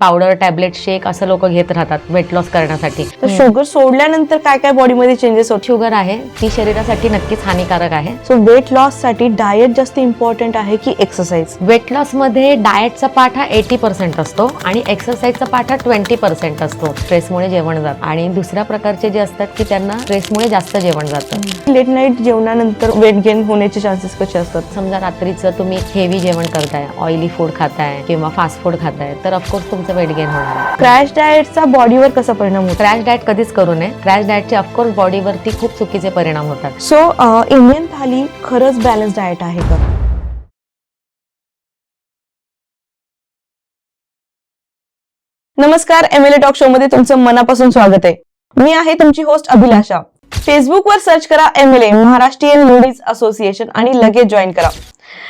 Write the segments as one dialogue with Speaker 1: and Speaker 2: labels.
Speaker 1: Powder, tablet, शेक असं लोक घेत राहतात वेट लॉस करण्यासाठी.
Speaker 2: तर शुगर सोडल्यानंतर काय काय बॉडीमध्ये चेंजेस होते?
Speaker 1: शुगर आहे ती शरीरासाठी नक्कीच हानिकारक आहे.
Speaker 2: सो वेट लॉस साठी डाएट जास्त इम्पॉर्टंट आहे की एक्सरसाइज?
Speaker 1: वेट लॉस मध्ये डाएटचा पार्ट हा 80% असतो आणि एक्सरसाइजचा पार्ट हा 20% असतो. स्ट्रेसमुळे जेवण जातं आणि दुसऱ्या प्रकारचे जे असतात की त्यांना स्ट्रेसमुळे जास्त जेवण जातं.
Speaker 2: लेट नाईट जेवणानंतर वेट गेन होण्याचे चान्सेस कसे असतात?
Speaker 1: समजा रात्रीचं तुम्ही हेवी जेवण करताय, ऑइली फूड खाताय किंवा फास्ट फूड खाताय तर ऑफकोर्स तुमचं वेट गेन होणार आहे.
Speaker 2: क्रॅश डाएटचा बॉडीवर कसा परिणाम होतो?
Speaker 1: क्रॅश डाएट कधीच करू नये. क्रॅश डाएटचे ऑफकोर्स बॉडीवरती खूप चुकीचे परिणाम होतात.
Speaker 2: सो इंडियन थाली खरंच बॅलन्स डाएट आहे का? नमस्कार, MLA टॉक शो मध्ये तुमचं मनापासून स्वागत आहे. मी आहे तुमची होस्ट अभिलाषा. फेसबुकवर सर्च करा MLA महाराष्ट्रीयन लेडीज असोसिएशन आणि लगेच जॉईन करा.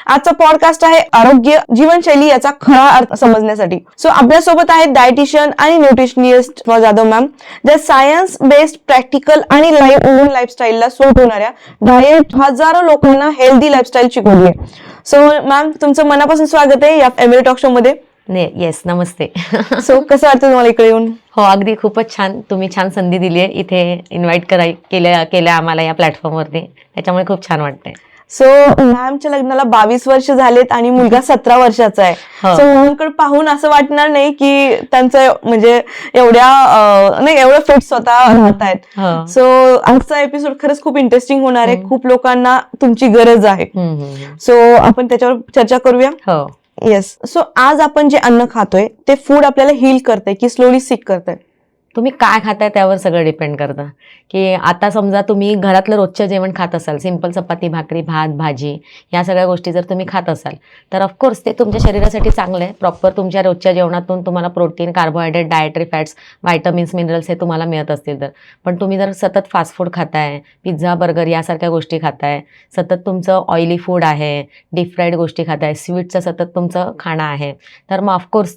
Speaker 2: आजचा पॉडकास्ट आहे आरोग्य जीवनशैली याचा खरा अर्थ समजण्यासाठी. सो आपल्यासोबत आहेत डायटिशियन आणि न्यूट्रिशनिस्ट जाधव मॅम, ज्या सायन्स बेस्ड प्रॅक्टिकल आणि लाईफस्टाईलला सूट होणाऱ्या डाएट हजारो लोकांना हेल्दी लाईफस्टाईल शिकवली आहे. सो मॅम, तुमचं मनापासून स्वागत आहे या MLA टॉक शो मध्ये.
Speaker 1: येस, नमस्ते.
Speaker 2: सो कसं वाटतं तुम्हाला इकडे येऊन?
Speaker 1: हो, अगदी खूपच छान. तुम्ही छान संधी दिली आहे इथे इन्व्हाइट केल्या आम्हाला या प्लॅटफॉर्मवरती. त्याच्यामुळे खूप छान वाटतंय.
Speaker 2: सो मॅमच्या लग्नाला 22 वर्ष झालेत आणि मुलगा 17 वर्षाचा आहे. सो मॅमकडे पाहून असं वाटणार नाही की त्यांचं म्हणजे एवढं फिट स्वतः राहत आहेत. सो आजचा एपिसोड खरंच खूप इंटरेस्टिंग होणार आहे. खूप लोकांना तुमची गरज आहे. सो आपण त्याच्यावर चर्चा करूया.
Speaker 1: हो,
Speaker 2: येस. सो आज आपण जे अन्न खातोय ते फूड आपल्याला हील करतंय की स्लोली सिक करतंय?
Speaker 1: तुम्ही काय खाताय त्यावर सगळं डिपेंड करतं. की आता समजा तुम्ही घरातलं रोजचं जेवण खात असाल, सिंपल चपाती भाकरी भात भाजी या सगळ्या गोष्टी जर तुम्ही खात असाल तर ऑफकोर्स ते तुमच्या शरीरासाठी चांगलं आहे. प्रॉपर तुमच्या रोजच्या जेवणातून तुम्हाला protein, carbohydrate, dietary fats, vitamins, minerals हे तुम्हाला मिळत असतील तर. पण तुम्ही जर सतत फास्ट फूड खाताय, पिझ्झा बर्गर यासारख्या गोष्टी खाताय, सतत तुमचं ऑइली फूड आहे, डीप फ्राईड गोष्टी खाताय, स्वीटचं सतत तुमचं खाणं आहे, तर मग ऑफकोर्स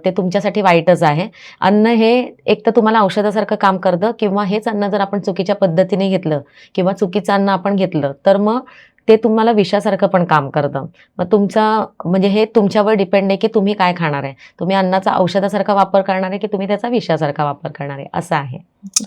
Speaker 1: ते तुमच्यासाठी वाईटच आहे. अन्न हे एक तर तुम्हाला औषधासारखं काम करतं किंवा हेच अन्न जर आपण चुकीच्या पद्धतीने घेतलं किंवा चुकीचं अन्न आपण घेतलं तर मग ते तुम्हाला विषासारखं पण काम करतं. मग तुमचा म्हणजे हे तुमच्यावर डिपेंड आहे की तुम्ही काय खाणार आहे. तुम्ही अन्नाचा औषधासारखा वापर करणार आहे की तुम्ही त्याचा विषासारखा वापर करणार आहे, असं आहे.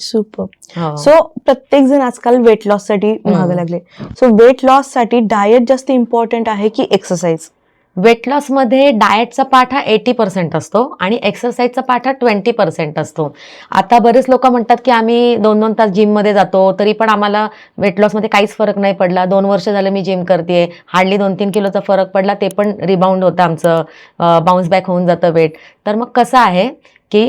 Speaker 2: सुपर. सो प्रत्येक जण आजकाल वेट लॉस साठी मागे लागले. सो वेट लॉस साठी डाएट जास्त इम्पॉर्टंट आहे की एक्सरसाइज?
Speaker 1: वेट लॉसमध्ये डाएटचा पार्ट हा 80% असतो आणि एक्सरसाइजचा पार्ट हा 20% असतो. आता बरेच लोक म्हणतात की आम्ही 2-2 तास जिममध्ये जातो तरी पण आम्हाला वेट लॉसमध्ये काहीच फरक नाही पडला. 2 वर्ष झालं मी जिम करते, हार्डली 2-3 किलोचा फरक पडला, ते पण रिबाउंड होतं आमचं, बाउन्स बॅक होऊन जातं वेट. तर मग कसं आहे की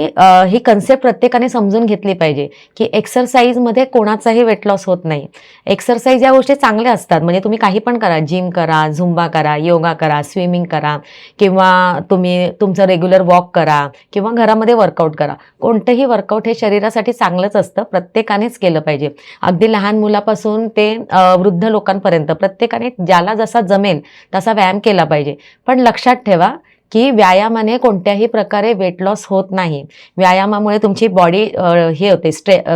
Speaker 1: ही कन्सेप्ट प्रत्येकाने समजून घेतली पाहिजे की एक्सरसाइजमध्ये कोणाचाही वेट लॉस होत नाही. एक्सरसाइज या गोष्टी चांगल्या असतात, म्हणजे तुम्ही काही पण करा, जिम करा, झुंबा करा, योगा करा, स्विमिंग करा किंवा तुम्ही तुमचं रेग्युलर वॉक करा किंवा घरामध्ये वर्कआउट करा. कोणतंही वर्कआउट हे शरीरासाठी चांगलंच असतं, प्रत्येकानेच केलं पाहिजे. अगदी लहान मुलापासून ते वृद्ध लोकांपर्यंत प्रत्येकाने ज्याला जसा जमेल तसा व्यायाम केला पाहिजे. पण लक्षात ठेवा की व्यायामाने कोणत्याही प्रकारे वेट लॉस होत नाही. व्यायामामुळे तुमची बॉडी हे होते,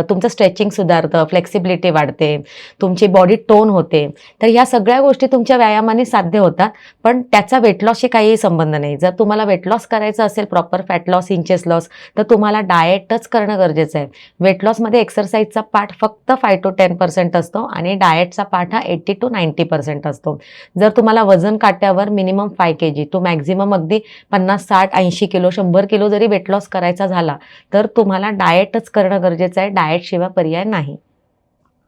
Speaker 1: तुमचं स्ट्रेचिंग सुधारतं, फ्लेक्सिबिलिटी वाढते, तुमची बॉडी टोन होते. तर ह्या सगळ्या गोष्टी तुमच्या व्यायामाने साध्य होतात, पण त्याचा वेट लॉसशी काहीही संबंध नाही. जर तुम्हाला वेट लॉस करायचं असेल, proper fat loss, inches loss, तर तुम्हाला डाएटच करणं गरजेचं आहे. वेट लॉसमध्ये एक्सरसाइजचा पार्ट फक्त 5 to 10% असतो आणि डाएटचा पार्ट हा 80 to 90% असतो. जर तुम्हाला वजन काट्यावर मिनिमम 5 kg टू मॅक्झिमम अगदी 50, 60, 80 किलो, 100 किलो जरी वेट लॉस करायचा झाला तर तुम्हाला डाएटच करणं गरजेचं आहे. डाएट शिवाय पर्याय नाही.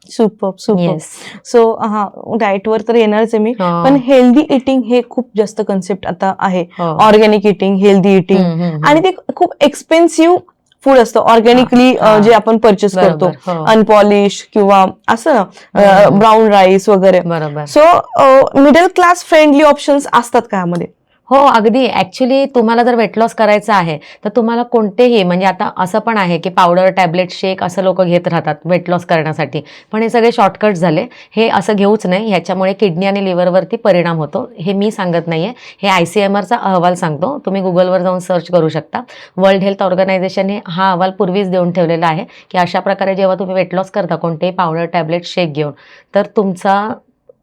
Speaker 2: सुपर. सो डाएटवर तर येणारच आहे मी,
Speaker 1: हो.
Speaker 2: पण हेल्दी इटिंग हे खूप जास्त कन्सेप्ट आता आहे.
Speaker 1: हो.
Speaker 2: ऑर्गॅनिक इटिंग, हेल्दी इटिंग, आणि ते खूप एक्सपेन्सिव्ह फूड असतं ऑर्गॅनिकली जे आपण परचेस करतो,
Speaker 1: बरोबर. हो.
Speaker 2: अनपॉलिश किंवा असं ना ब्राऊन राईस वगैरे.
Speaker 1: बरोबर.
Speaker 2: So middle class friendly options असतात का यामध्ये?
Speaker 1: हो, अगदी. ॲक्च्युली तुम्हाला जर वेट लॉस करायचं आहे तर तुम्हाला कोणतेही, म्हणजे आता असं पण आहे की पावडर, टॅबलेट, शेक असं लोक घेत राहतात वेट लॉस करण्यासाठी, पण हे सगळे शॉर्टकट झाले. हे असं घेऊच नाही, ह्याच्यामुळे किडनी आणि लिव्हरवरती परिणाम होतो. हे मी सांगत नाहीये, हे ICMRचा अहवाल सांगतो. तुम्ही गुगलवर जाऊन सर्च करू शकता. वर्ल्ड हेल्थ ऑर्गनायझेशनने हा अहवाल पूर्वीच देऊन ठेवलेला आहे की अशा प्रकारे जेव्हा तुम्ही वेट लॉस करता कोणतेही पावडर, टॅबलेट, शेक घेऊन, तर तुमचा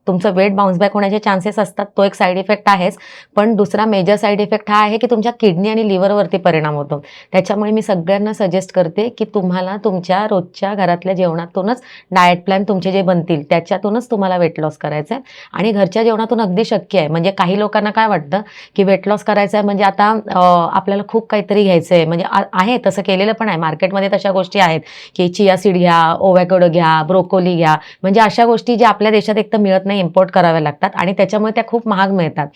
Speaker 1: तुमचं वेट बाउन्स बॅक होण्याचे चान्सेस असतात, तो एक साईड इफेक्ट आहेच. पण दुसरा मेजर साईड इफेक्ट हा आहे की तुमच्या किडनी आणि लिव्हरवरती परिणाम होतो. त्याच्यामुळे मी सगळ्यांना सजेस्ट करते की तुम्हाला तुमच्या रोजच्या घरातल्या जेवणातूनच डाएट प्लॅन तुमचे जे बनतील त्याच्यातूनच तुम्हाला वेट लॉस करायचं आहे. आणि घरच्या जेवणातून अगदी शक्य आहे. म्हणजे काही लोकांना काय वाटतं की वेट लॉस करायचं आहे म्हणजे आता आपल्याला खूप काहीतरी घ्यायचं आहे. म्हणजे आहे तसं केलेलं पण आहे, मार्केटमध्ये तशा गोष्टी आहेत की चिया सीड घ्या, ओव्हॅकॅडो घ्या, ब्रोकोली घ्या. म्हणजे अशा गोष्टी ज्या आपल्या देशात एक तर मिळत नाही, इम्पोर्ट कराव्या लागतात आणि त्याच्यामुळे त्या खूप महाग मिळतात.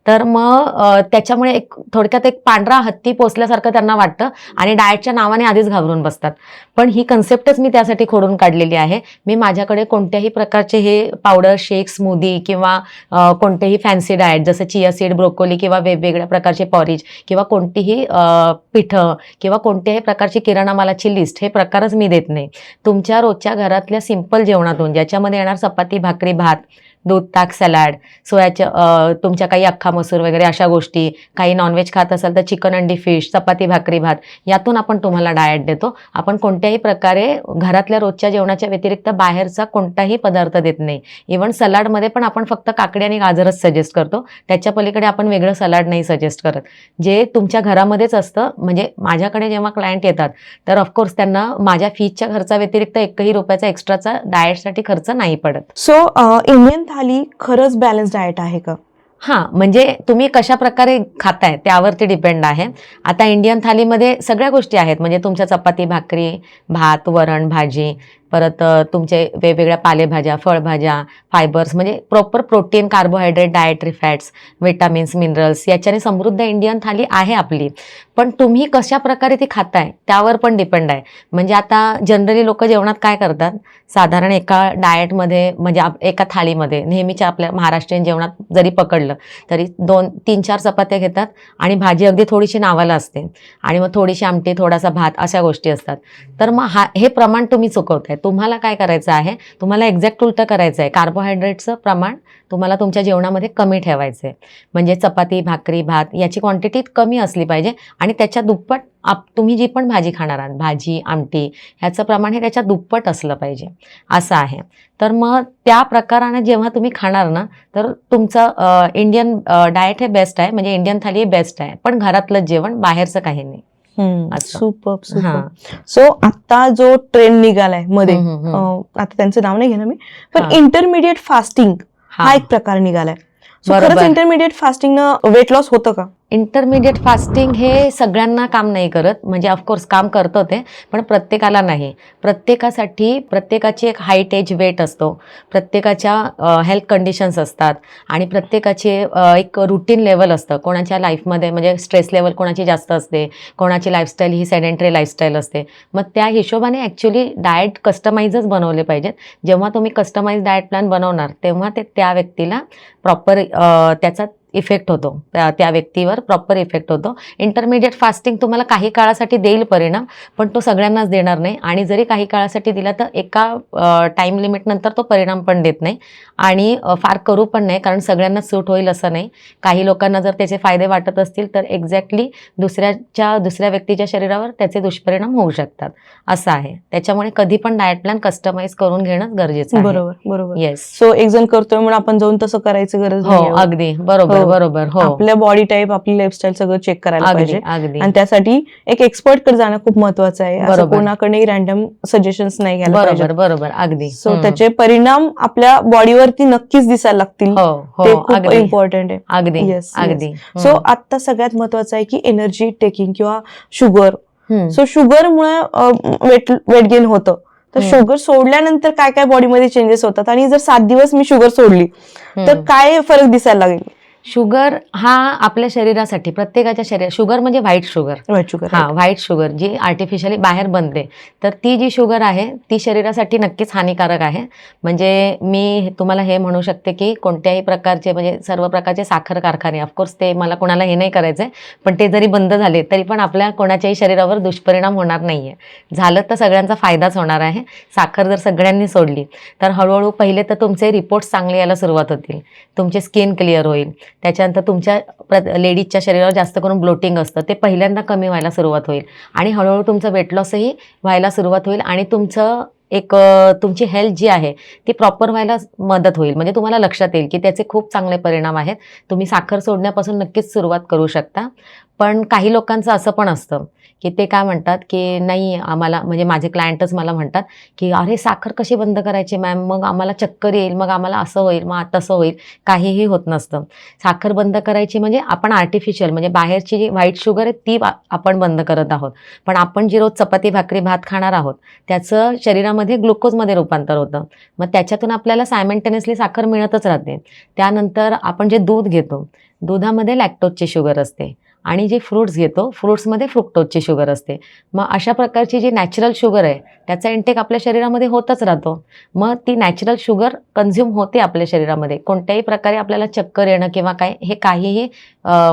Speaker 1: तर मग त्याच्यामुळे एक थोडक्यात एक पांढरा हत्ती पोचल्यासारखं त्यांना वाटतं आणि डाएटच्या नावाने आधीच घाबरून बसतात. पण ही कन्सेप्टच मी त्यासाठी खोडून काढलेली आहे. मी माझ्याकडे कोणत्याही प्रकारचे हे पावडर शेक, स्मूदी किंवा कोणतेही फॅन्सी डाएट जसं चिया सीड, ब्रोकोली किंवा वेगवेगळ्या प्रकारचे पॉरिज किंवा कोणतीही पिठं किंवा कोणत्याही प्रकारची किराणा मालाची लिस्ट हे प्रकारच मी देत नाही. तुमच्या रोजच्या घरातल्या सिंपल जेवणातून ज्याच्यामध्ये येणार चपाती, भाकरी, भात, दूध, ताक, सॅलड, तुमच्या काही अख्खा मसूर वगैरे अशा गोष्टी, काही नॉनव्हेज खात असाल तर चिकन, अंडी, फिश, चपाती, भाकरी, भात यातून आपण तुम्हाला डाएट देतो. आपण कोणत्याही प्रकारे घरातल्या रोजच्या जेवणाच्या व्यतिरिक्त बाहेरचा कोणताही पदार्थ देत नाही. इव्हन सलाडमध्ये पण आपण फक्त काकडी आणि गाजरच सजेस्ट करतो. त्याच्या पलीकडे आपण वेगळं सलाड नाही सजेस्ट करत, जे तुमच्या घरामध्येच असतं. म्हणजे माझ्याकडे जेव्हा क्लायंट येतात तर ऑफकोर्स त्यांना माझ्या फीजच्या खर्चा व्यतिरिक्त एकही रुपयाचा एक्स्ट्राचा डाएटसाठी खर्च नाही पडत.
Speaker 2: सो इंडियन थाली खरंच बॅलन्स डाएट आहे का?
Speaker 1: हां, म्हणजे तुम्ही कशा प्रकारे खाताय त्यावरती डिपेंड आहे. आता इंडियन थालीमध्ये सगळ्या गोष्टी आहेत. म्हणजे तुमच्या चपाती, भाकरी, भात, वरण, भाजी, परत तुमचे वेगवेगळ्या पालेभाज्या, फळभाज्या, फायबर्स म्हणजे proper protein, carbohydrate, dietary fats, vitamins, minerals याच्याने समृद्ध इंडियन थाली आहे आपली. पण तुम्ही कशा प्रकारे ती खाताय त्यावर पण डिपेंड आहे. म्हणजे आता जनरली लोक जेवणात काय करतात, साधारण एका डाएटमध्ये म्हणजे एका थाळीमध्ये नेहमीच्या आपल्या महाराष्ट्रीयन जेवणात जरी पकडलं तरी 2-3-4 चपात्या घेतात आणि भाजी अगदी थोडीशी नावाला असते आणि मग थोडीशी आमटी, थोडासा भात अशा गोष्टी असतात. तर मग हे प्रमाण तुम्ही चुकवताय. तुम्हाला काय करायचं आहे, तुम्हाला एक्झॅक्ट उलटं करायचं आहे. कार्बोहायड्रेटचं प्रमाण तुम्हाला तुमच्या जेवणामध्ये कमी ठेवायचं आहे. म्हणजे चपाती, भाकरी, भात याची क्वांटिटी कमी असली पाहिजे आणि त्याच्या दुप्पट तुम्ही जी पण भाजी खाणार आहात, भाजी, आमटी ह्याचं प्रमाण हे त्याच्या दुप्पट असलं पाहिजे, असं आहे. तर मग त्या प्रकाराने जेव्हा तुम्ही खाणार ना तर तुमचं इंडियन डाएट हे बेस्ट आहे. म्हणजे इंडियन थाली हे बेस्ट आहे. पण घरातलं जेवण, बाहेरचं काही नाही.
Speaker 2: Super super. सो आता जो ट्रेंड निघालाय मध्ये, आता त्यांचं नाव नाही घेणार मी, पण इंटरमिडिएट फास्टिंग हा एक प्रकार निघालाय. खरंच इंटरमिडिएट फास्टिंग वेट लॉस होतं का?
Speaker 1: इंटरमिडिएट फास्टिंग हे सगळ्यांना काम नाही करत. म्हणजे ऑफकोर्स काम करतं ते, पण प्रत्येकाला नाही. प्रत्येकाची एक हाईट, एज, वेट असतो. प्रत्येकाच्या हेल्थ कंडिशन्स असतात आणि प्रत्येकाचे एक रुटीन लेवल असतं. कोणाच्या लाईफमध्ये म्हणजे स्ट्रेस लेवल कोणाची जास्त असते, कोणाची लाईफस्टाईल ही सेडेंटरी लाईफस्टाईल असते. मग त्या हिशोबाने ॲक्च्युली डाएट कस्टमाइजच बनवले पाहिजेत. जेव्हा तुम्ही कस्टमाइज डाएट प्लॅन बनवणार तेव्हा ते त्या व्यक्तीला प्रॉपर त्याचा इफेक्ट होतो, त्या व्यक्तीवर प्रॉपर इफेक्ट होतो. इंटरमिडिएट फास्टिंग तुम्हाला काही काळासाठी देईल परिणाम, पण तो सगळ्यांनाच देणार नाही. आणि जरी काही काळासाठी दिला तर एका टाईम लिमिटनंतर तो परिणाम पण देत नाही आणि फार करू पण नाही, कारण सगळ्यांना सूट होईल असं नाही. काही लोकांना जर त्याचे फायदे वाटत असतील तर एक्झॅक्टली दुसऱ्या व्यक्तीच्या शरीरावर त्याचे दुष्परिणाम होऊ शकतात, असं आहे. त्याच्यामुळे कधी पण डाएट प्लॅन कस्टमाइज करून घेणं गरजेचं आहे.
Speaker 2: बरोबर बरोबर.
Speaker 1: येस.
Speaker 2: सो एक जण करतोय म्हणून आपण जाऊन तसं करायचं गरज
Speaker 1: हो,
Speaker 2: नाही.
Speaker 1: अगदी बरोबर बरोबर. हो,
Speaker 2: आपल्या बॉडी टाईप, आपली लाईफस्टाईल सगळं चेक करायला पाहिजे
Speaker 1: अगदी.
Speaker 2: आणि त्यासाठी एक एक्सपर्ट कडे जाणं खूप महत्वाचं आहे. असं कोणाकडे रॅन्डम सजेशन्स नाही घ्यायला पाहिजे.
Speaker 1: बरोबर अगदी.
Speaker 2: सो त्याचे परिणाम आपल्या बॉडीवरती नक्कीच दिसायला लागतील. ते खूप इम्पॉर्टंट आहे.
Speaker 1: अगदी.
Speaker 2: सो आता सगळ्यात महत्वाचं आहे की एनर्जी टेकिंग किंवा शुगर. सो शुगरमुळे वेट गेन होतं. तर शुगर सोडल्यानंतर काय काय बॉडीमध्ये चेंजेस होतात आणि जर 7 दिवस मी शुगर सोडली तर काय फरक दिसायला लागेल?
Speaker 1: शुगर हा आपल्या शरीरासाठी, प्रत्येकाच्या शरीरात, शुगर म्हणजे व्हाईट शुगर. व्हाईट शुगर जी आर्टिफिशियली बाहेर बनते, तर ती जी शुगर आहे ती शरीरासाठी नक्कीच हानिकारक आहे. म्हणजे मी तुम्हाला हे म्हणू शकते की कोणत्याही प्रकारचे म्हणजे सर्व प्रकारचे साखर कारखाने, ऑफकोर्स ते मला कोणाला हे नाही करायचंय, पण ते जरी बंद झाले तरी पण आपल्या कोणाच्याही शरीरावर दुष्परिणाम होणार नाहीये. झालं तर सगळ्यांचा फायदाच होणार आहे. साखर जर सगळ्यांनी सोडली तर हळूहळू पहिले तर तुमचे रिपोर्ट्स चांगले यायला सुरुवात होतील, तुमचे स्किन क्लिअर होईल. त्याच्यानंतर तुमच्या लेडीजच्या शरीरावर जास्त करून ब्लोटिंग असतं, ते पहिल्यांदा कमी व्हायला सुरुवात होईल आणि हळूहळू तुमचं वेट लॉसही व्हायला सुरुवात होईल आणि तुमचं एक तुमची हेल्थ जी आहे ती प्रॉपर व्हायला मदत होईल. म्हणजे तुम्हाला लक्षात येईल की त्याचे खूप चांगले परिणाम आहेत. तुम्ही साखर सोडण्यापासून नक्कीच सुरुवात करू शकता. पण काही लोकांचं असं पण असतं की ते काय म्हणतात की नाही आम्हाला, म्हणजे माझे क्लायंटच मला म्हणतात की अरे साखर कशी बंद करायची मॅम, मग आम्हाला चक्कर येईल, मग आम्हाला असं होईल, मग तसं होईल. काहीही होत नसतं. साखर बंद करायची म्हणजे आपण आर्टिफिशियल, म्हणजे बाहेरची जी व्हाईट शुगर आहे ती आपण बंद करत आहोत. पण आपण जी रोज चपाती भाकरी भात खाणार आहोत त्याचं शरीरामध्ये ग्लुकोजमध्ये रूपांतर होतं. मग त्याच्यातून आपल्याला सायमल्टेनियसली साखर मिळतच राहते. त्यानंतर आपण जे दूध घेतो, दुधामध्ये लॅक्टोजची शुगर असते आणि जे फ्रुट्स घेतो, फ्रुट्समध्ये फ्रुक्टोजची शुगर असते. मग अशा प्रकारची जी नॅचरल शुगर आहे त्याचा इंटेक आपल्या शरीरामध्ये होतच राहतो. मग ती नॅचरल शुगर कन्झ्युम होते आपल्या शरीरामध्ये. कोणत्याही प्रकारे आपल्याला चक्कर येणं किंवा काय हे काहीही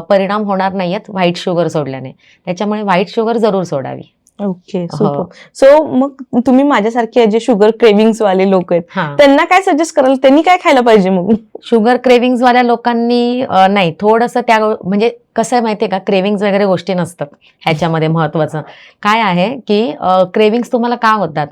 Speaker 1: परिणाम होणार नाही आहेत व्हाईट शुगर सोडल्याने. त्याच्यामुळे व्हाईट शुगर जरूर सोडावी.
Speaker 2: ओके,
Speaker 1: हो.
Speaker 2: सुपर. सो मग तुम्ही माझ्यासारखे जे शुगर क्रेविंग्स वाले लोक आहेत
Speaker 1: हां.
Speaker 2: त्यांना काय सजेस्ट कराल, त्यांनी काय खायला पाहिजे मग?
Speaker 1: शुगर क्रेविंग्सवाल्या लोकांनी नाही, थोडंसं त्या म्हणजे कसं आहे माहिती आहे का, क्रेविंग्स वगैरे गोष्टी नसतात ह्याच्यामध्ये. महत्त्वाचं काय आहे की क्रेविंग्स तुम्हाला का होतात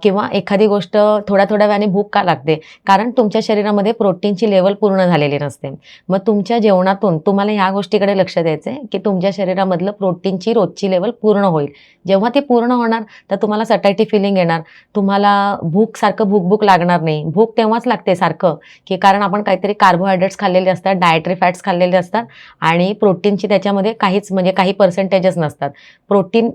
Speaker 1: किंवा एखादी गोष्ट थोड्या थोड्या वेळाने भूक का लागते, कारण तुमच्या शरीरामध्ये प्रोटीनची लेवल पूर्ण झालेली नसते. मग तुमच्या जेवणातून तुम्हाला ह्या गोष्टीकडे लक्ष द्यायचं आहे की तुमच्या शरीरामधलं प्रोटीनची रोजची लेवल पूर्ण होईल. जेव्हा ती पूर्ण होणार तर तुम्हाला सटायटी फिलिंग येणार, तुम्हाला सारखं भूक लागणार नाही. भूक तेव्हाच लागते सारखं की कारण आपण काहीतरी कार्बोहायड्रेट्स खाल्लेले असतात, डायटरी फॅट्स खाल्लेले असतात आणि प्रोटीनची त्याच्यामध्ये काहीच म्हणजे काही पर्सेंटेजच नसतात. प्रोटीन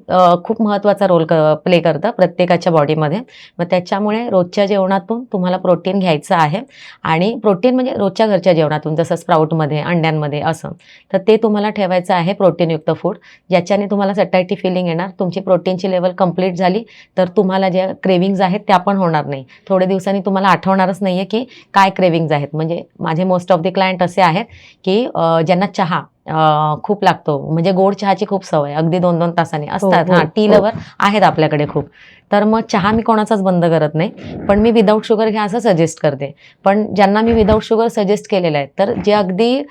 Speaker 1: खूप महत्त्वाचा रोल प्ले करतं प्रत्येकाच्या बॉडीमध्ये. मग त्याच्यामुळे रोजच्या जेवणातून तुम्हाला प्रोटीन घ्यायचं आहे आणि प्रोटीन म्हणजे रोजच्या घरच्या जेवणातून, जसं स्प्राऊटमध्ये, अंड्यांमध्ये असं. तर ते तुम्हाला ठेवायचं आहे प्रोटीनयुक्त फूड, ज्याच्याने तुम्हाला सटायटी फिलिंग येणार. तुमची प्रोटीनची लेवल कंप्लीट झाली तर तुम्हाला ज्या क्रेविंग्ज आहेत त्या पण होणार नाही. थोड्या दिवसांनी तुम्हाला आठवणारच नाही आहे की काय क्रेविंग्ज आहेत. म्हणजे माझे मोस्ट ऑफ द क्लायंट असे आहेत की ज्यांना चहा खूप लागतो, म्हणजे गोड चहाची खूप सवय, अगदी 2-2 तासांनी असतात.
Speaker 2: हो,
Speaker 1: हां, टी
Speaker 2: हो.
Speaker 1: लवर आहेत आपल्याकडे खूप. तर मग चहा मी कोणाचाच बंद करत नाही, पण मी विदाऊट शुगर घ्या असं सजेस्ट करते. पण ज्यांना मी विदाऊट शुगर सजेस्ट केलेलं आहे, तर जे अगदी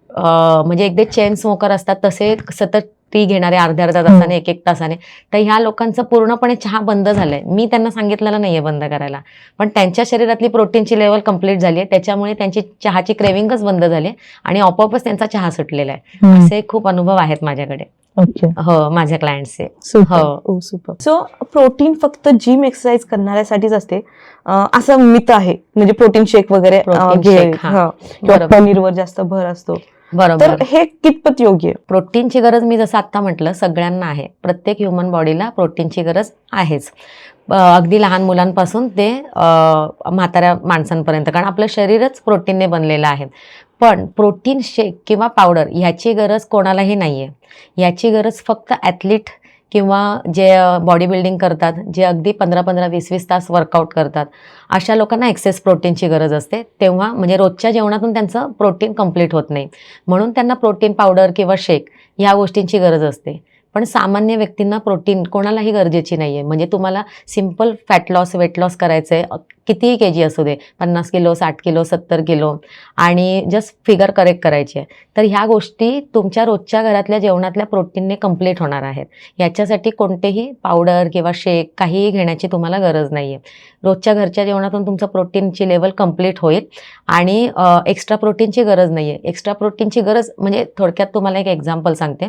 Speaker 1: म्हणजे एकदा चेन स्मोकर असतात तसे सतत टी घेणारे अर्ध्या तासाने, 1-1 तासाने, तर ह्या लोकांचं पूर्णपणे चहा बंद झालाय. मी त्यांना सांगितलेलं नाहीये बंद करायला, पण त्यांच्या शरीरातली प्रोटीनची लेवल कंप्लीट झाली आहे. त्याच्यामुळे त्यांची चहाची क्रेविंगच बंद झाली आणि आपोआपच त्यांचा चहा सुटलेला आहे. असे खूप अनुभव आहेत माझ्याकडे.
Speaker 2: ओके,
Speaker 1: हो, माझ्या क्लायंटचे.
Speaker 2: Super super. सो प्रोटीन फक्त जिम एक्सरसाइज करणाऱ्यासाठीच असते असं मिथ आहे, म्हणजे प्रोटीन शेक वगैरे
Speaker 1: प्रोटीन
Speaker 2: घे,
Speaker 1: शेक, हां.
Speaker 2: हां, किंवा
Speaker 1: बरोबर.
Speaker 2: पनीरवर जास्त भर असतो, तर
Speaker 1: बरोबर.
Speaker 2: हे कितपत योग्य आहे?
Speaker 1: प्रोटीनची गरज मी जसं आत्ता म्हटलं सगळ्यांना आहे. प्रत्येक ह्युमन बॉडीला प्रोटीनची गरज आहेच. अगदी लहान मुलांपासून ते म्हाताऱ्या माणसांपर्यंत, कारण आपलं शरीरच प्रोटीनने बनलेलं आहे. पण प्रोटीन शेक किंवा पावडर ह्याची गरज कोणालाही नाही आहे. याची गरज फक्त ॲथलीट किंवा जे बॉडी बिल्डिंग करतात, जे अगदी 15-15, 20-20 तास वर्कआउट करतात, अशा लोकांना एक्सेस प्रोटीनची गरज असते. तेव्हा म्हणजे रोजच्या जेवणातून त्यांचं प्रोटीन कंप्लीट होत नाही, म्हणून त्यांना प्रोटीन पावडर किंवा शेक ह्या गोष्टींची गरज असते. पण सामान्य व्यक्तींना प्रोटीन कोणालाही गरजेची नाही आहे. म्हणजे तुम्हाला simple fat loss, weight loss करायचं आहे, कितीही केजी असू दे, 50 किलो, 60 किलो, 70 किलो, आणि जस्ट फिगर करेक्ट करायची आहे, तर ह्या गोष्टी तुमच्या रोजच्या घरातल्या जेवणातल्या प्रोटीनने कंप्लीट होणार आहेत. याच्यासाठी कोणतेही पावडर किंवा शेक काहीही घेण्याची तुम्हाला गरज नाही आहे. रोजच्या घरच्या जेवणातून तुमचं प्रोटीनची लेवल कंप्लीट होईल आणि एक्स्ट्रा प्रोटीनची गरज नाही आहे. एक्स्ट्रा प्रोटीनची गरज म्हणजे थोडक्यात तुम्हाला एक एक्झाम्पल सांगते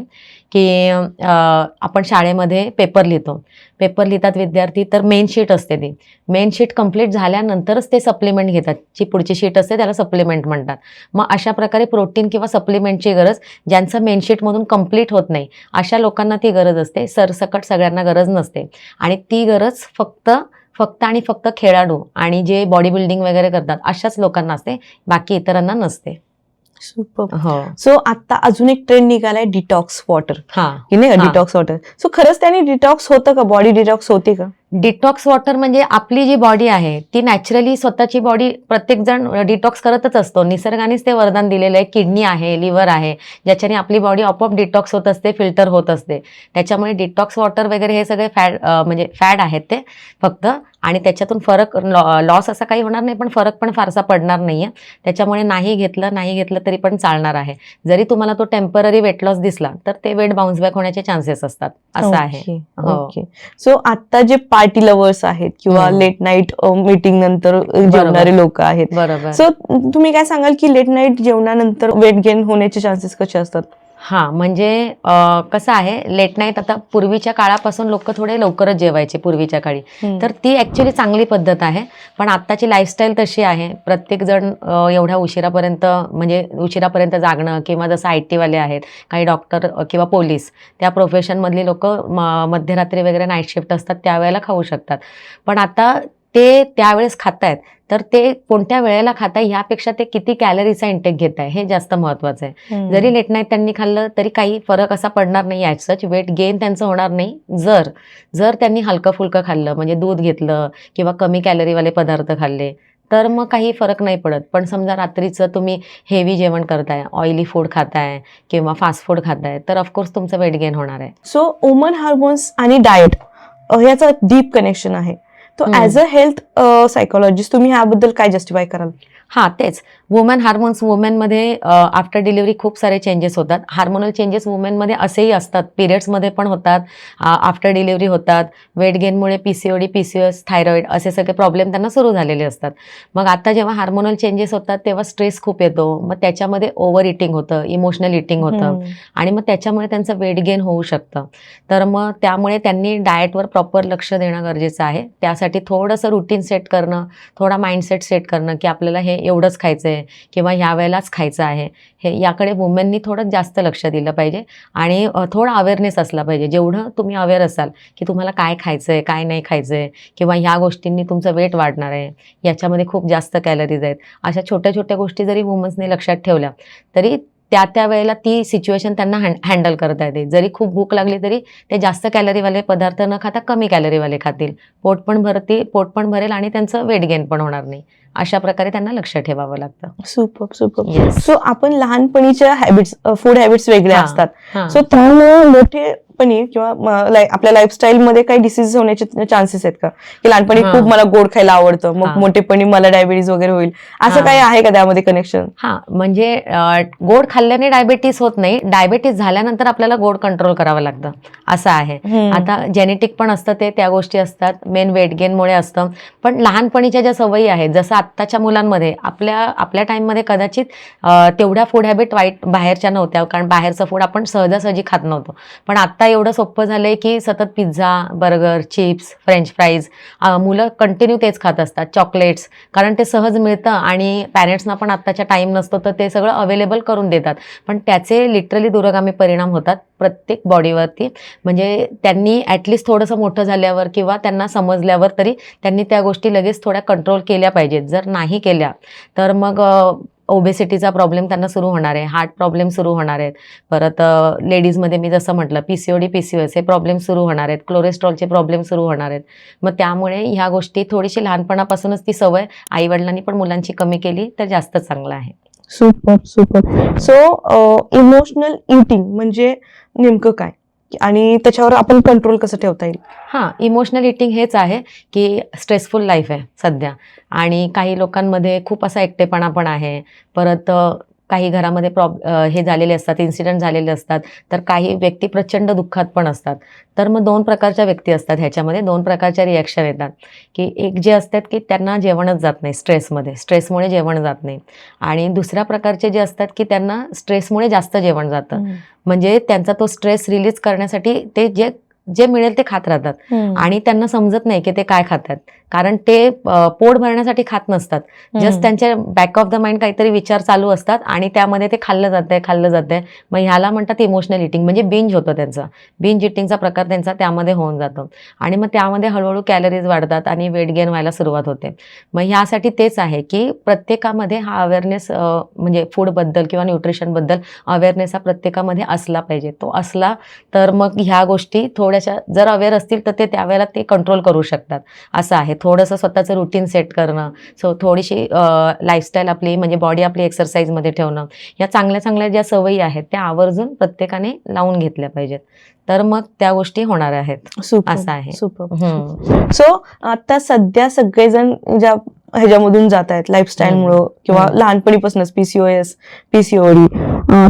Speaker 1: की आपण शाळेमध्ये पेपर लिहितो. पेपर लिहितात विद्यार्थी, तर मेन शीट असते. ती मेन शीट कंप्लीट झाल्यानंतरच ते सप्लिमेंट घेतात. जी पुढची शीट असते त्याला सप्लिमेंट म्हणतात. मग अशा प्रकारे प्रोटीन किंवा सप्लिमेंटची गरज ज्यांचं मेन शीटमधून कंप्लीट होत नाही अशा लोकांना ती गरज असते. सरसकट सगळ्यांना गरज नसते. आणि ती गरज फक्त आणि फक्त खेळाडू आणि जे बॉडी बिल्डिंग वगैरे करतात अशाच लोकांना असते, बाकी इतरांना नसते.
Speaker 2: सुपर.
Speaker 1: हो.
Speaker 2: सो आता अजून एक ट्रेंड निघालाय डिटॉक्स वॉटर,
Speaker 1: हां.
Speaker 2: की नाही,
Speaker 1: हां.
Speaker 2: Detox water. सो खरंच त्याने डिटॉक्स होतं का? बॉडी डिटॉक्स होते का?
Speaker 1: डिटॉक्स वॉटर म्हणजे आपली जी बॉडी आहे ती नॅचरली स्वतःची बॉडी प्रत्येकजण डिटॉक्स करतच असतो. निसर्गानेच ते वरदान दिलेलं आहे. किडनी आहे, लिव्हर आहे, ज्याच्याने आपली बॉडी आपोआप डिटॉक्स होत असते, फिल्टर होत असते. त्याच्यामुळे डिटॉक्स वॉटर वगैरे हे सगळे म्हणजे फॅड आहेत ते फक्त, आणि त्याच्यातून फरक लॉस असा काही होणार नाही, पण फरक पण फारसा पडणार नाही आहे. त्याच्यामुळे नाही घेतलं तरी पण चालणार आहे. जरी तुम्हाला तो टेम्पररी वेट लॉस दिसला तर ते वेट बाउन्स बॅक होण्याचे चान्सेस असतात, असं आहे.
Speaker 2: ओके,
Speaker 1: हो.
Speaker 2: ओके. सो आता जे पार्टी लवर्स आहेत किंवा लेट नाईट मीटिंग नंतर जेवणारे लोक आहेत.
Speaker 1: बरोबर.
Speaker 2: सो तुम्ही काय सांगाल की लेट नाईट जेवणानंतर वेट गेन होण्याचे चान्सेस कसे असतात?
Speaker 1: हा, म्हणजे कसं आहे, लेट नाईट आता पूर्वीच्या काळापासून लोक थोडे लवकरच जेवायचे पूर्वीच्या काळी, तर ती ऍक्च्युली चांगली पद्धत आहे. पण आत्ताची लाईफस्टाईल तशी आहे, प्रत्येक जण एवढ्या उशिरापर्यंत जागणं, किंवा जसं IT वाले आहेत, काही डॉक्टर किंवा पोलीस, त्या प्रोफेशनमधली लोक मध्यरात्री वगैरे नाईट शिफ्ट असतात त्यावेळेला खाऊ शकतात. पण आता ते त्यावेळेस खातायत, तर ते कोणत्या वेळेला खाताय ह्यापेक्षा ते किती कॅलरीचा इंटेक घेत आहे हे जास्त महत्वाचं आहे. जरी लेट नाईट त्यांनी खाल्लं तरी काही फरक असा पडणार नाही, ॲज सच वेट गेन त्यांचं होणार नाही. जर त्यांनी हलकं फुलकं खाल्लं, म्हणजे दूध घेतलं किंवा कमी कॅलरीवाले पदार्थ खाल्ले, तर मग काही फरक नाही पडत. पण समजा रात्रीचं तुम्ही हेवी जेवण करताय, ऑइली फूड खाताय किंवा फास्ट फूड खाताय, तर ऑफकोर्स तुमचं वेट गेन होणार आहे.
Speaker 2: सो वुमन हार्मोन्स आणि डाएट याचा डीप कनेक्शन आहे. तो ऍज अ हेल्थ सायकोलॉजिस्ट तुम्ही ह्याबद्दल काय जस्टिफाय कराल?
Speaker 1: हा, तेच वुमन हार्मोन्स, वुमेनमध्ये आफ्टर डिलिव्हरी खूप सारे चेंजेस होतात. हार्मोनल चेंजेस वुमेनमध्ये असेही असतात, पिरियड्समध्ये पण होतात, आफ्टर डिलिव्हरी होतात. वेट गेनमुळे PCOD, PCOS, थायरॉइड असे सगळे प्रॉब्लेम त्यांना सुरू झालेले असतात. मग आता जेव्हा हार्मोनल चेंजेस होतात तेव्हा स्ट्रेस खूप येतो, मग त्याच्यामध्ये ओव्हर इटिंग होतं, इमोशनल इटिंग होतं, आणि मग त्याच्यामुळे त्यांचं वेट गेन होऊ शकतं. तर मग त्यामुळे त्यांनी डाएटवर प्रॉपर लक्ष देणं गरजेचं आहे. त्यासाठी थोडंसं रुटीन सेट करणं, थोडा माइंडसेट सेट करणं की आपल्याला हे एवढंच खायचं आहे किंवा ह्या वेळेलाच खायचं आहे, हे याकडे वुमेननी थोडं जास्त लक्ष दिलं पाहिजे. आणि थोडा अवेअरनेस असला पाहिजे. जेवढं तुम्ही अवेअर असाल की तुम्हाला काय खायचं आहे, काय नाही खायचं आहे, किंवा ह्या गोष्टींनी तुमचं वेट वाढणार आहे, याच्यामध्ये खूप जास्त कॅलरीज आहेत, अशा छोट्या छोट्या गोष्टी जरी वुमन्सने लक्षात ठेवल्या तरी त्या वेळेला ती सिच्युएशन त्यांना हँडल करता येते. जरी खूप भूक लागली तरी ते जास्त कॅलरीवाले पदार्थ न खाता कमी कॅलरीवाले खातील, पोट पण भरेल आणि त्यांचं वेट गेन पण होणार नाही. अशा प्रकारे त्यांना लक्ष ठेवावं लागतं.
Speaker 2: सुपर. सो आपण लहानपणीच्या हॅबिट्स, फूड हॅबिट्स वेगळ्या असतात, सो त्यामुळे मोठेपणी किंवा आपल्या लाईफस्टाईल मध्ये काही डिसीज होण्याचे चान्सेस आहेत का? की लहानपणी खूप मला गोड खायला आवडतं, मग मोठेपणी मला डायबिटीज वगैरे होईल, असं काही आहे का त्यामध्ये कनेक्शन?
Speaker 1: हा, म्हणजे गोड खाल्ल्याने डायबिटीस होत नाही, डायबिटीस झाल्यानंतर आपल्याला गोड कंट्रोल करावं लागतं, असं आहे. आता जेनेटिक पण असतं, ते त्या गोष्टी असतात, मेन वेट गेनमुळे असतं. पण लहानपणीच्या ज्या सवयी आहेत, जसं आत्ताच्या मुलांमध्ये, आपल्या टाइममध्ये कदाचित तेवढ्या फूड हॅबिट वाईट बाहेरच्या नव्हत्या, कारण बाहेरचं फूड आपण सहजासहजी खात नव्हतो. पण आता एवढं सोपं झालंय की सतत pizza, burger, chips, French fries, मुलं कंटिन्यू तेच खात असतात, चॉकलेट्स, कारण ते सहज मिळतं आणि पॅरेंट्सना पण आत्ताच्या टाईम नसतो, तर ते सगळं अवेलेबल करून देतात. पण त्याचे लिटरली दूरगामी परिणाम होतात प्रत्येक बॉडीवरती. म्हणजे त्यांनी ॲटलिस्ट थोडंसं मोठं झाल्यावर किंवा त्यांना समजल्यावर तरी त्यांनी त्या गोष्टी लगेच थोड्या कंट्रोल केल्या पाहिजेत. जर नाही केल्या तर मग ओबेसिटीचा प्रॉब्लेम त्यांना सुरू होणार आहे, हार्ट प्रॉब्लेम सुरू होणार आहेत, परत लेडीजमध्ये मी जसं म्हटलं PCOD, PCOS हे प्रॉब्लेम सुरू होणार आहेत, कोलेस्ट्रॉलचे प्रॉब्लेम सुरू होणार आहेत. मग त्यामुळे ह्या गोष्टी थोडीशी लहानपणापासूनच ती सवय आईवडिलांनी पण मुलांची कमी केली तर जास्त चांगलं आहे.
Speaker 2: सुपर. सो इमोशनल इटिंग म्हणजे नेमकं काय आणि त्याच्यावर आपण कंट्रोल कसं ठेवता येईल?
Speaker 1: हां, इमोशनल इटिंग हेच आहे की स्ट्रेसफुल लाईफ आहे सध्या, आणि काही लोकांमध्ये खूप असा एकटेपणा पण आहे. परत काही घरामध्ये हे झालेले असतात, इन्सिडेंट झालेले असतात, तर काही व्यक्ती प्रचंड दुःखात पण असतात. तर मग 2 प्रकारच्या व्यक्ती असतात ह्याच्यामध्ये, 2 प्रकारच्या रिॲक्शन येतात. की एक जे असतात की त्यांना जेवणच जात नाही, स्ट्रेसमुळे जेवण जात नाही, आणि दुसऱ्या प्रकारचे जे असतात की त्यांना स्ट्रेसमुळे जास्त जेवण जातं. म्हणजे त्यांचा तो स्ट्रेस रिलीज करण्यासाठी ते जे मिळेल ते खात राहतात, आणि त्यांना समजत नाही की ते काय खातात, कारण ते पोट भरण्यासाठी खात नसतात. जस्ट त्यांच्या बॅक ऑफ द माइंड काहीतरी विचार चालू असतात आणि त्यामध्ये ते खाल्लं जातंय. मग ह्याला म्हणतात इमोशनल इटिंग, म्हणजे बिंज होतं त्यांचं. बिंज इटिंगचा प्रकार त्यांचा त्यामध्ये होऊन जातो, आणि मग त्यामध्ये हळूहळू कॅलरीज वाढतात आणि वेट गेन व्हायला सुरुवात होते. मग ह्यासाठी तेच आहे की प्रत्येकामध्ये हा अवेअरनेस, म्हणजे फूडबद्दल किंवा न्यूट्रिशनबद्दल अवेअरनेस हा प्रत्येकामध्ये असला पाहिजे. तो असला तर मग ह्या गोष्टी थोड्याशा जर अवेअर असतील तर ते त्यावेळेला ते कंट्रोल करू शकतात, असं आहे. थोडंसं स्वतःचं रुटीन सेट करणं, सो थोडीशी लाईफस्टाईल आपली, म्हणजे बॉडी आपली एक्सरसाइजमध्ये ठेवणं, या चांगल्या ज्या सवयी आहेत त्या आवर्जून प्रत्येकाने लावून घेतल्या पाहिजेत, तर मग त्या गोष्टी होणार आहेत, असं आहे.
Speaker 2: सुपर. सो आता सध्या सगळेजण ज्या ह्याच्यामधून जात आहेत लाईफस्टाईलमुळे किंवा लहानपणीपासूनच PCOS, PCOD,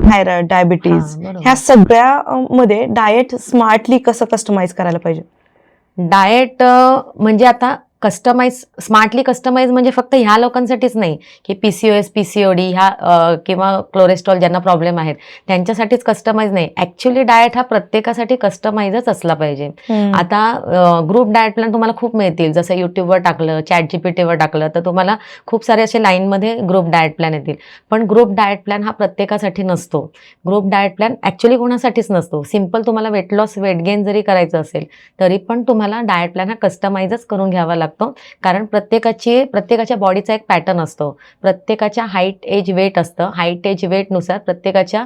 Speaker 2: थायरॉइड, डायबिटीज, ह्या सगळ्या मध्ये डाएट स्मार्टली कसं कस्टमाइज करायला पाहिजे?
Speaker 1: डाएट म्हणजे आता स्मार्टली कस्टमाइज म्हणजे फक्त ह्या लोकांसाठीच नाही की PCOS PCOD किंवा कोलेस्ट्रॉल ज्यांना प्रॉब्लेम आहेत त्यांच्यासाठीच कस्टमाइज नाही. ऍक्च्युली डाएट हा प्रत्येकासाठी कस्टमाइजच असला पाहिजे. आता ग्रुप डाएट प्लॅन तुम्हाला खूप मिळतील, जसं युट्यूबवर टाकलं, ChatGPTवर टाकलं तर तुम्हाला खूप सारे असे लाईनमध्ये ग्रुप डाएट प्लॅन येतील. पण ग्रुप डाएट प्लॅन हा प्रत्येकासाठी नसतो. ग्रुप डाएट प्लॅन ऍक्च्युली कोणासाठीच नसतो. सिम्पल तुम्हाला वेट लॉस वेट गेन जरी करायचं असेल तरी पण तुम्हाला डाएट प्लॅन हा कस्टमाइजच करून घ्यावा लागतो. कारण प्रत्येकाच्या बॉडीचा एक पॅटर्न असतो. प्रत्येकाच्या हाईट एज वेट असतं. हाईट एज वेट नुसार प्रत्येकाच्या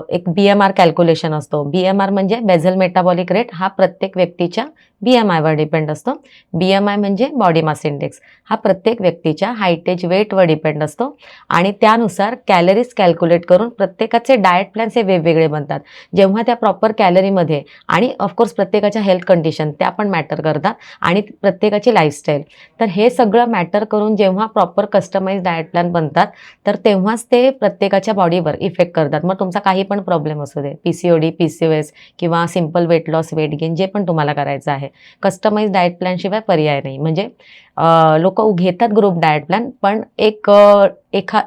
Speaker 1: एक BMR कॅल्क्युलेशन असतो. BMR म्हणजे बेझल मेटाबॉलिक रेट, हा प्रत्येक व्यक्तीच्या BMI वर डिपेंड असतो. BMI म्हणजे बॉडी मास इंडेक्स, हा प्रत्येक व्यक्तीच्या हाईट एज वेटवर डिपेंड असतो आणि त्यानुसार कॅलरीज कॅल्क्युलेट करून प्रत्येकाचे डाएट प्लॅन्स हे वेगवेगळे बनतात. जेव्हा त्या प्रॉपर कॅलरीमध्ये आणि ऑफकोर्स प्रत्येकाच्या हेल्थ कंडिशन त्या पण मॅटर करतात आणि प्रत्येकाची लाईफस्टाईल, तर हे सगळं मॅटर करून जेव्हा प्रॉपर कस्टमाइज डाएट प्लॅन बनतात तर तेव्हाच ते प्रत्येकाच्या बॉडीवर इफेक्ट करतात. मग तुमचा काही पण प्रॉब्लेम असू दे, PCOD PCOS किंवा simple weight loss weight gain जे पण तुम्हाला करायचं आहे, कस्टमाइज डाएट प्लॅन शिवाय पर्याय नाही. म्हणजे लोक घेतात ग्रुप डाएट प्लॅन, पण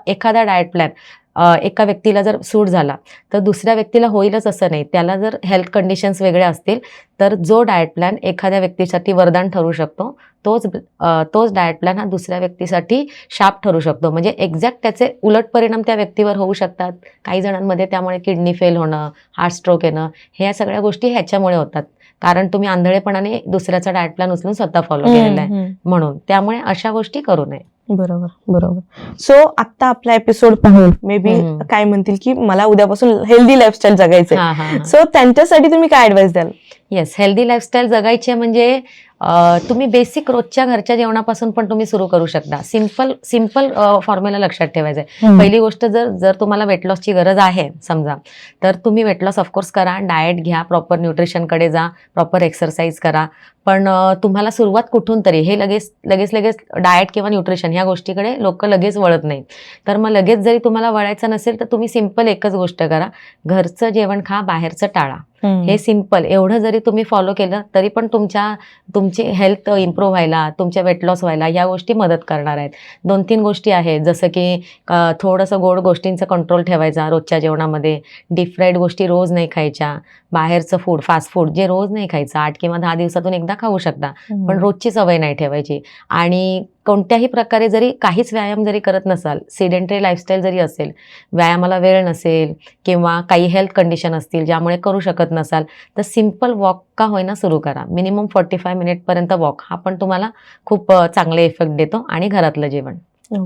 Speaker 1: एखादा डाएट प्लॅन एका व्यक्तीला जर सूट झाला तर दुसऱ्या व्यक्तीला होईलच असं नाही. त्याला जर हेल्थ कंडिशन्स वेगळे असतील तर जो डाएट प्लॅन एखाद्या व्यक्तीसाठी वरदान ठरू शकतो तोच डाएट प्लॅन हा दुसऱ्या व्यक्तीसाठी शाप ठरू शकतो. म्हणजे एक्झॅक्ट त्याचे उलट परिणाम त्या व्यक्तीवर होऊ शकतात. काही जणांमध्ये त्यामुळे किडनी फेल होणं, हार्ट स्ट्रोक येणं, ह्या सगळ्या गोष्टी ह्याच्यामुळे होतात. कारण तुम्ही आंधळेपणाने दुसऱ्याचा डाएट प्लॅन उचलून स्वतः फॉलो केलेला आहे म्हणून. त्यामुळे अशा गोष्टी करू नये.
Speaker 2: बरोबर. सो आता आपला एपिसोड पाहून मे बी काय म्हणतील की मला उद्यापासून हेल्दी लाईफस्टाईल जगायचंय, सो त्यांच्यासाठी तुम्ही काय ऍडवाइस द्याल?
Speaker 1: येस, हेल्दी लाईफस्टाईल जगायची म्हणजे तुम्ही बेसिक रोजच्या घरच्या जेवणापासून पण तुम्ही सुरू करू शकता. सिम्पल फॉर्म्युला लक्षात ठेवायचा आहे. पहिली गोष्ट, जर तुम्हाला वेट लॉसची गरज आहे समजा, तर तुम्ही वेट लॉस ऑफकोर्स करा, डाएट घ्या, प्रॉपर न्यूट्रिशनकडे जा, प्रॉपर एक्सरसाइज करा. पण तुम्हाला सुरुवात कुठून तरी, हे लगेच डाएट किंवा न्यूट्रिशन ह्या गोष्टीकडे लोक लगेच वळत नाही. तर मग लगेच जरी तुम्हाला वळायचं नसेल तर तुम्ही सिम्पल एकच गोष्ट करा, घरचं जेवण खा, बाहेरचं टाळा. हे सिम्पल एवढं जरी तुम्ही फॉलो केलं तरी पण तुमची हेल्थ इम्प्रूव्ह व्हायला, तुमच्या वेट लॉस व्हायला ह्या गोष्टी मदत करणार आहेत. 2-3 गोष्टी आहेत, जसं की थोडंसं गोड गोष्टींचा कंट्रोल ठेवायचा रोजच्या जेवणामध्ये. डीप फ्राईड गोष्टी रोज नाही खायच्या. बाहेरचं फूड, फास्ट फूड जे रोज नाही खायचं, 8 किंवा 10 दिवसातून एकदा खाऊ शकता, पण रोजची सवय नाही ठेवायची. आणि कोणत्याही प्रकारे जरी काहीच व्यायाम जरी करत नसाल, सेडेंटरी लाईफस्टाईल जरी असेल, व्यायामाला वेळ नसेल किंवा काही हेल्थ कंडिशन असतील ज्यामुळे करू शकत नसाल, तर सिम्पल वॉक का होईना सुरू करा. मिनिमम 45 मिनिटपर्यंत वॉक हा पण तुम्हाला खूप चांगले इफेक्ट देतो. आणि घरातलं जेवण,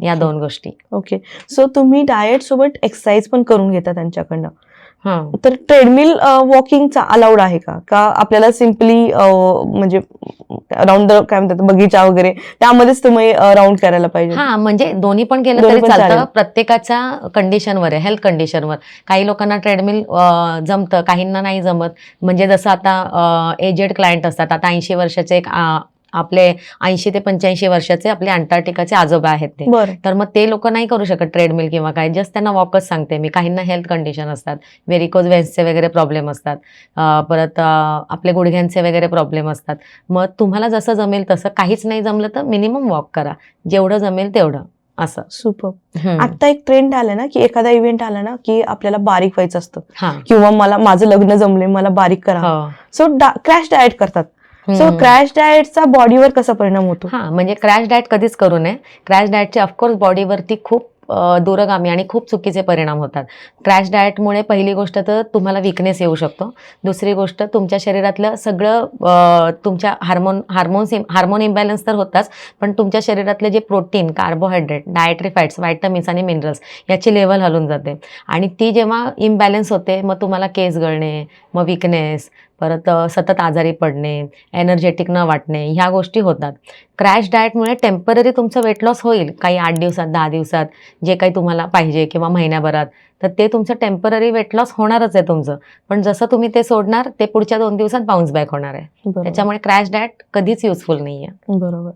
Speaker 1: या 2 गोष्टी.
Speaker 2: ओके. सो तुम्ही डाएट सोबत एक्सरसाइज पण करून घेता त्यांच्याकडनं, तर ट्रेडमिल वॉकिंगचा अलाउड आहे का आपल्याला सिम्पली म्हणजे राऊंड काय म्हणतात बगीचा वगैरे त्यामध्येच तुम्ही राऊंड करायला पाहिजे?
Speaker 1: हा, म्हणजे दोन्ही पण केलं तरी चालतं. प्रत्येकाच्या कंडिशनवर आहे, हेल्थ कंडिशनवर. काही लोकांना ट्रेडमिल जमतं, काहींना नाही जमत. म्हणजे जसं आता एजेड क्लायंट असतात, आता 80 वर्षाचे आपले 80 ते 85 वर्षाचे आपले अंटार्क्टिकाचे आजोबा आहेत ते, तर मग ते लोक नाही करू शकत ट्रेडमिल किंवा काय, जस्ट त्यांना वॉकच सांगते मी. काहींना हेल्थ कंडिशन असतात, व्हेरिकोज वेन्सचे वगैरे प्रॉब्लेम असतात, परत आपले गुडघ्यांचे वगैरे प्रॉब्लेम असतात. मग तुम्हाला जसं जमेल तसं. काहीच नाही जमलं तर मिनिमम वॉक करा, जेवढं जमेल तेवढं. असं.
Speaker 2: सुपर. आता एक ट्रेंड आला ना की एखादा इव्हेंट आला ना की आपल्याला बारीक व्हायचं असतं किंवा माझं लग्न जमले, मला बारीक करा, सो क्रॅश डाएट करतात. सो क्रॅश डाएटचा बॉडीवर कसा परिणाम होतो?
Speaker 1: म्हणजे क्रॅश डाएट कधीच करू नये. क्रॅश डाएटचे ऑफकोर्स बॉडीवरती खूप दूरगामी आणि खूप चुकीचे परिणाम होतात. क्रॅश डाएटमुळे पहिली गोष्ट तर तुम्हाला विकनेस येऊ शकतो. दुसरी गोष्ट, तुमच्या शरीरातलं सगळं तुमच्या हार्मोन इम्बॅलन्स तर होताच, पण तुमच्या शरीरातले जे protein, carbohydrate, dietary fats, vitamins आणि मिनरल्स याची लेवल हलून जाते. आणि ती जेव्हा इम्बॅलन्स होते मग तुम्हाला केस गळणे, मग विकनेस, परत सतत आजारी पडणे, एनर्जेटिक न वाटणे, ह्या गोष्टी होतात. क्रॅश डाएटमुळे टेम्पररी तुमचं वेट लॉस होईल, काही 8 दिवसात 10 दिवसात जे काही तुम्हाला पाहिजे किंवा महिन्याभरात, तर ते तुमचं टेम्पररी वेट लॉस होणारच आहे तुमचं. पण जसं तुम्ही ते सोडणार ते पुढच्या 2 दिवसात बाउन्स बॅक होणार आहे. त्याच्यामुळे क्रॅश डाएट कधीच युजफुल नाहीये.
Speaker 2: बरोबर.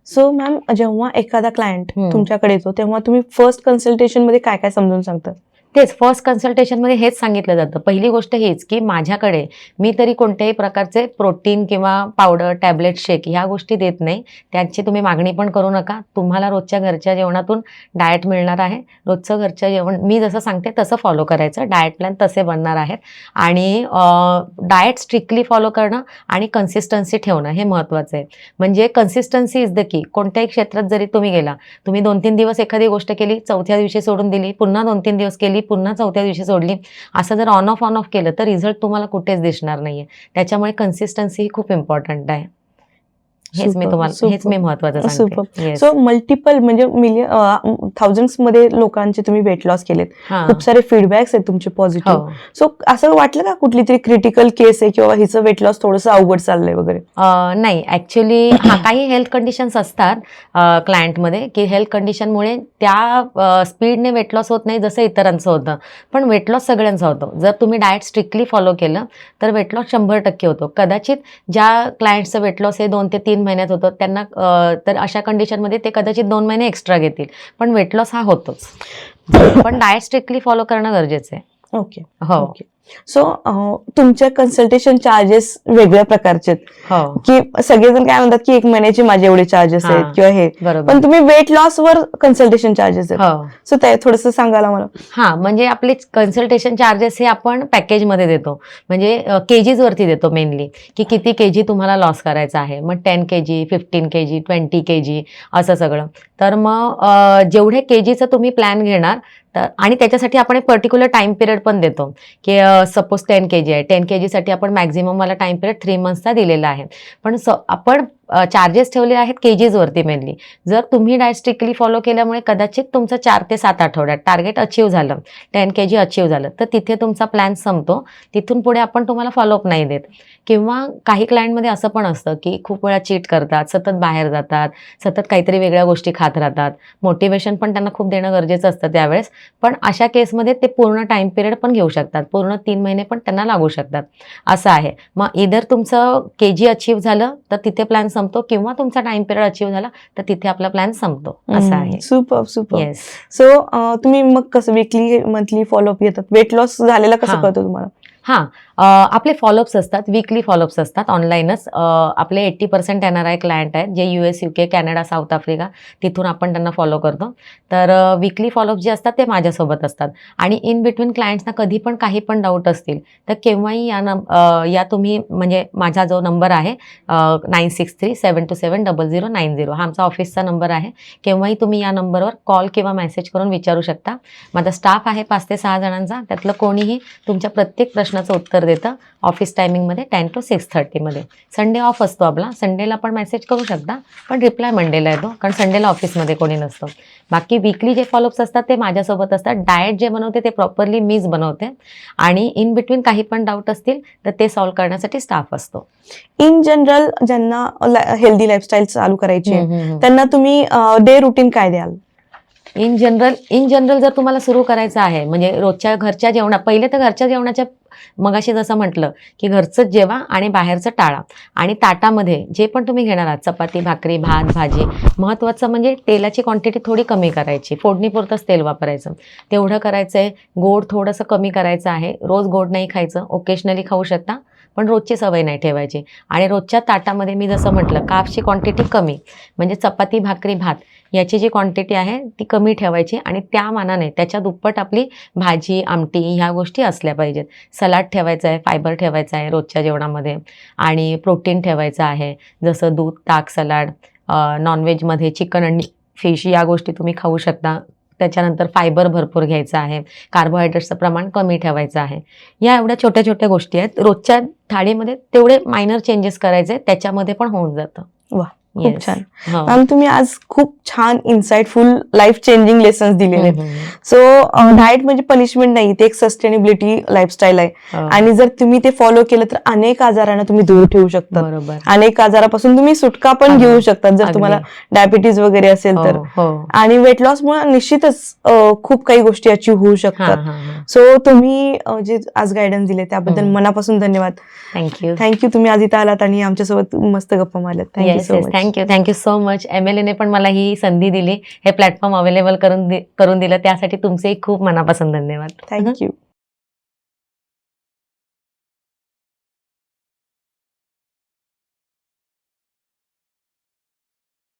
Speaker 2: सो मॅम, जेव्हा एखादा क्लायंट तुमच्याकडे येतो तेव्हा तुम्ही फर्स्ट कन्सल्टेशन मध्ये काय काय समजून सांगता?
Speaker 1: तेच फर्स्ट कन्सल्टेशनमध्ये हेच सांगितलं जातं. पहिली गोष्ट हीच की माझ्याकडे मी तरी कोणत्याही प्रकारचे प्रोटीन किंवा पावडर, टॅबलेट, शेक ह्या गोष्टी देत नाही. त्यांची तुम्ही मागणी पण करू नका. तुम्हाला रोजच्या घरच्या जेवणातून डाएट मिळणार आहे. रोजचं घरच्या जेवण मी जसं सांगते तसं फॉलो करायचं. डाएट प्लॅन तसे बनणार आहेत आणि डाएट स्ट्रिक्टली फॉलो करणं आणि कन्सिस्टन्सी ठेवणं हे महत्त्वाचं आहे. म्हणजे कन्सिस्टन्सी इज द की. कोणत्याही क्षेत्रात जरी तुम्ही गेला, तुम्ही 2-3 दिवस एखादी गोष्ट केली, चौथ्या दिवशी सोडून दिली, पुन्हा 2-3 दिवस केली, पुन्हा चौथ्या दिवशी सोडली, असं जर ऑन ऑफ केलं तर रिझल्ट तुम्हाला कुठेच दिसणार नाहीये. त्याच्यामुळे कन्सिस्टन्सी ही खूप इम्पॉर्टंट आहे. हेच मी महत्वाचं सांगते.
Speaker 2: सो मल्टिपल म्हणजे थाउजंड्स मध्ये लोकांचे तुम्ही वेट लॉस केलेत. खूप सारे फीडबॅक्स आहेत तुमचे पॉझिटिव्ह. सो असं वाटलं का कुठली तरी क्रिटिकल केस आहे किंवा हिचं वेट लॉस थोडंसं अवघड चाललंय वगैरे?
Speaker 1: नाही, ऍक्च्युली काही हेल्थ कंडिशन्स असतात क्लायंटमध्ये की हेल्थ कंडिशनमुळे त्या स्पीडने वेट लॉस होत नाही जसं इतरांचं होतं. पण वेट लॉस सगळ्यांचा होतो. जर तुम्ही डाएट स्ट्रिक्टली फॉलो केलं तर वेट लॉस 100% होतो. कदाचित ज्या क्लायंटचं वेट लॉस हे 2 ते 3 महिन्यात होतं त्यांना तर अशा कंडिशनमध्ये ते कदाचित 2 महिने एक्स्ट्रा घेतील, पण वेट लॉस हा होतोच. पण डाएट स्ट्रिक्टली फॉलो करणं गरजेचं आहे.
Speaker 2: ओके.
Speaker 1: हो.
Speaker 2: सो तुमच्या कन्सल्टेशन चार्जेस वेगळ्या प्रकारचे आहेत.
Speaker 1: हो.
Speaker 2: की सगळेजण काय म्हणतात की 1 महिन्याचे माझे एवढे चार्जेस आहेत किंवा हे,
Speaker 1: बरोबर.
Speaker 2: पण तुम्ही वेट लॉस वर कन्सल्टेशन चार्जेस आहेत.
Speaker 1: हो.
Speaker 2: सो ते थोडंसं सांगायला मला.
Speaker 1: हा, म्हणजे आपले कन्सल्टेशन चार्जेस हे आपण पॅकेजमध्ये देतो. म्हणजे केजीज वरती देतो मेनली की किती केजी तुम्हाला लॉस करायचा आहे. मग 10 केजी, 15 केजी, 20 केजी असं सगळं. तर मग जेवढे केजीचं तुम्ही प्लॅन घेणार तर आणि त्याच्यासाठी आपण एक पर्टिक्युलर टाइम पिरियड पण देतो की सपोज 10 केजी आहे, 10 केजीसाठी आपण मॅक्झिमम मला टाइम पिरियड 3 मंथ्सचा दिलेला आहे. पण आपण चार्जेस ठेवले आहेत केजीजवरती मेनली. जर तुम्ही डाएट स्ट्रिक्टली फॉलो केल्यामुळे कदाचित तुमचं 4 ते 7 आठवड्यात टार्गेट अचीव झालं, 10 केजी अचीव झालं, तर तिथे तुमचा प्लॅन संपतो. तिथून पुढे आपण तुम्हाला फॉलोअप नाही देत. किंवा काही क्लायंटमध्ये असं पण असतं की खूप वेळा चीट करतात, सतत बाहेर जातात, सतत काहीतरी वेगळ्या गोष्टी खात राहतात. मोटिवेशन पण त्यांना खूप देणं गरजेचं असतं त्यावेळेस. पण अशा केसमध्ये ते पूर्ण टाइम पिरियड पण घेऊ शकतात. पूर्ण 3 महिने पण त्यांना लागू शकतात. असं आहे. मग इधर तुमचं केजी अचीव झालं तर तिथे प्लॅन संपतो किंवा तुमचा टाइम पिरियड अचीव झाला तर तिथे आपला प्लॅन संपतो. असं आहे.
Speaker 2: सुपर.
Speaker 1: येस.
Speaker 2: सो तुम्ही मग कसं वीकली मंथली फॉलोअप घेतात? वेट लॉस झालेला कसं कळतं तुम्हाला?
Speaker 1: हां, आपले फॉलोअप्स असतात, वीकली फॉलोअप्स असतात ऑनलाईनच. आपले 80% NRI क्लायंट आहेत जे US, UK, Canada, south Africa, तिथून आपण त्यांना फॉलो करतो. तर वीकली फॉलोअप जे असतात ते माझ्यासोबत असतात. आणि इन बिटवीन क्लायंट्सना कधी पण काही पण डाऊट असतील तर केव्हाही या तुम्ही म्हणजे माझा जो नंबर आहे 9637270090 हा आमचा ऑफिसचा नंबर आहे. केव्हाही तुम्ही या नंबरवर कॉल किंवा मेसेज करून विचारू शकता. माझा स्टाफ आहे 5 ते 6 जणांचा. त्यातलं कोणीही तुमच्या प्रत्येक प्रश्नाचं उत्तर देतं ऑफिस टायमिंगमध्ये 10 to 6:30 मध्ये. संडे ऑफ असतो आपला. संडेला पण मेसेज करू शकता, पण रिप्लाय मंडेला येतो कारण संडेला ऑफिसमध्ये कोणी नसतं. बाकी वीकली जे फॉलोअप्स असतात ते माझ्यासोबत असतात. डाएट जे बनवते ते प्रॉपरली मीच बनवते आणि इन बिटवीन काही पण डाऊट असतील तर ते सॉल्व्ह करण्यासाठी स्टाफ असतो.
Speaker 2: इन जनरल ज्यांना हेल्दी लाईफस्टाईल चालू करायची आहे त्यांना तुम्ही डे रुटीन काय द्याल?
Speaker 1: इन जनरल जर तुम्हाला सुरू करायचं आहे म्हणजे रोजच्या घरच्या पहिले तर घरच्या जेवणाच्या मगाशी जसं म्हटलं की घरचंच जेवा आणि बाहेरचं टाळा. आणि ताटामध्ये जे पण तुम्ही घेणार आहात चपाती, भाकरी, भात, भाजी, महत्त्वाचं म्हणजे तेलाची क्वांटिटी थोडी कमी करायची. फोडणीपुरतंच तेल वापरायचं, तेवढं करायचं आहे. गोड थोडंसं कमी करायचं आहे. रोज गोड नाही खायचं, ओकेशनली खाऊ शकता, पण रोजची सवय नाही ठेवायची. आणि रोजच्या ताटामध्ये मी जसं म्हटलं कार्ब्सची क्वांटिटी कमी, म्हणजे चपाती, भाकरी, भात याची जी क्वांटिटी आहे ती कमी ठेवायची आणि त्या मानाने त्याच्या दुप्पट आपली भाजी, आमटी ह्या गोष्टी असल्या पाहिजेत. सलाड ठेवायचं आहे, फायबर ठेवायचं आहे रोजच्या जेवणामध्ये आणि प्रोटीन ठेवायचं आहे जसं दूध, ताक, सलाड. नॉनव्हेजमध्ये चिकन आणि फिश या गोष्टी तुम्ही खाऊ शकता. त्याच्यानंतर फायबर भरपूर घ्यायचं आहे. कार्बोहायड्रेट्सचं प्रमाण कमी ठेवायचं आहे. या एवढ्या छोट्या छोट्या गोष्टी आहेत. रोजच्या थाळीमध्ये तेवढे मायनर चेंजेस करायचे, त्याच्यामध्ये पण होऊन जातं.
Speaker 2: वा, खूप छान मॅम. तुम्ही आज खूप छान इन्साइटफुल लाईफ चेंजिंग लेसन्स दिलेले आहेत. सो डाएट म्हणजे पनिशमेंट नाही, ते एक सस्टेनेबिलिटी लाईफस्टाईल आहे. आणि जर तुम्ही ते फॉलो केलं तर अनेक आजारांना तुम्ही दूर ठेवू शकता.
Speaker 1: बरोबर.
Speaker 2: अनेक आजारापासून तुम्ही सुटका पण घेऊ शकता जर तुम्हाला डायबिटीज वगैरे असेल तर. आणि वेट लॉस मुळे निश्चितच खूप काही गोष्टी अचीव्ह होऊ शकतात. सो तुम्ही जे आज गायडन्स दिले त्याबद्दल मनापासून धन्यवाद.
Speaker 1: थँक्यू.
Speaker 2: तुम्ही आज इथं आलात आणि आमच्यासोबत मस्त गप्पा मारल्यात.
Speaker 1: Thank you so much. MLA पण मला ही संधी दिली, हे प्लॅटफॉर्म अवेलेबल करून दिलं, त्यासाठी तुमचे खूप मनापासून धन्यवाद.
Speaker 2: थँक्यू.